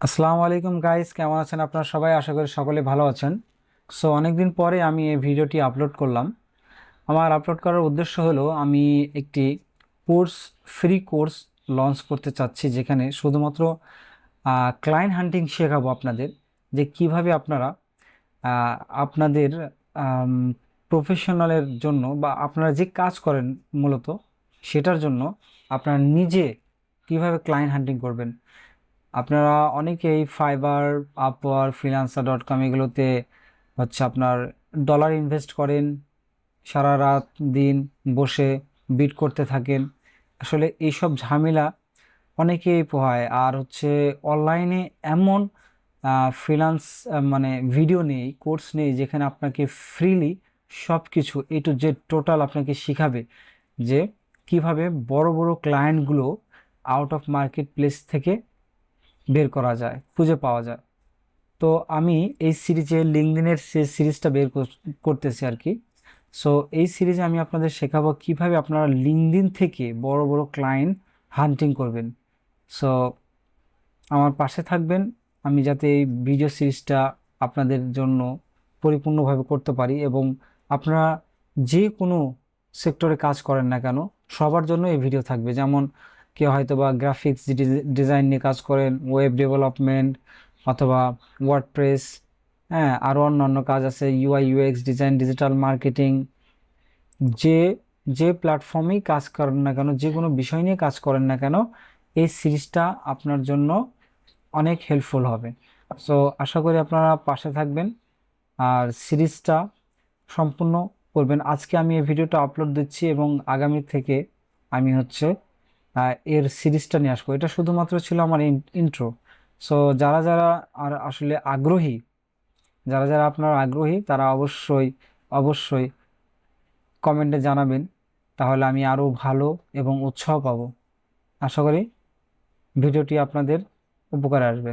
আসসালামু আলাইকুম গাইস, কেমন আছেন আপনারা সবাই? আশা করি সকলে ভালো আছেন। অনেকদিন পরে আমি এই ভিডিওটি আপলোড করলাম। আমার আপলোড করার উদ্দেশ্য হলো আমি একটি কোর্স, ফ্রি কোর্স লঞ্চ করতে চাচ্ছি, যেখানে শুধুমাত্র ক্লায়েন্ট হান্টিং শেখাবো আপনাদের, যে কিভাবে আপনারা আহ, আপনাদের প্রফেশনালের জন্য বা আপনারা যে কাজ করেন মূলত সেটার জন্য আপনারা নিজে কিভাবে ক্লায়েন্ট হান্টিং করবেন। আপনারা অনেকেই ফাইবার, আপওয়ার্ক, ফ্রিল্যান্সার.কম এগুলোতে আপনার ডলার ইনভেস্ট করেন, সারা রাত দিন বসে বিট করতে থাকেন। আসলে এইসব ঝামেলা অনেকেই পোহায়। আর অনলাইনে এমন ফ্রিল্যান্স মানে ভিডিও নেই, কোর্স নেই, যেখানে আপনাকে ফ্রিলি সব কিছু A to Z টোটাল আপনাকে শিখাবে যে কিভাবে বড় বড় ক্লায়েন্টগুলো আউট অফ মার্কেট প্লেস থেকে বের করা যায়, খুঁজে পাওয়া যায়। তো আমি এই সিরিজে লিঙ্কডইনের সিরিজটা করতেছি আর কি। সো এই সিরিজে আমি আপনাদের শেখাবো কিভাবে আপনারা লিঙ্কডইন থেকে বড় বড় ক্লায়েন্ট হান্টিং করবেন। সো আমার পাশে থাকবেন, আমি যাতে এই ভিডিও সিরিজটা আপনাদের জন্য পরিপূর্ণভাবে করতে পারি, এবং আপনারা যে কোনো সেক্টরে কাজ করেন না কেন সবার জন্য এই ভিডিও থাকবে। যেমন কেউ হয়তো বা গ্রাফিক্স ডিজাইন নিয়ে কাজ করেন, ওয়েব ডেভেলপমেন্ট অথবা ওয়ার্ডপ্রেস, হ্যাঁ, আরও অন্যান্য কাজ আছে, UI UX design, digital marketing, যে যে প্ল্যাটফর্মেই কাজ করেন না কেন, যে কোনো বিষয় নিয়ে কাজ করেন না কেন, এই সিরিজটা আপনার জন্য অনেক হেল্পফুল হবে। সো আশা করি আপনারা পাশে থাকবেন আর সিরিজটা সম্পূর্ণ করবেন। আজকে আমি এই ভিডিওটা আপলোড দিচ্ছি এবং আগামী থেকে আমি এর সিরিজটা নিয়ে আসবো। এটা শুধুমাত্র ছিল আমার ইন্ট্রো। সো যারা যারা আর আসলে আগ্রহী, যারা যারা আপনারা আগ্রহী তারা অবশ্যই অবশ্যই কমেন্টে জানাবেন, তাহলে আমি আরো ভালো এবং উৎসাহ পাবো। আশা করি ভিডিওটি আপনাদের উপকারে আসবে।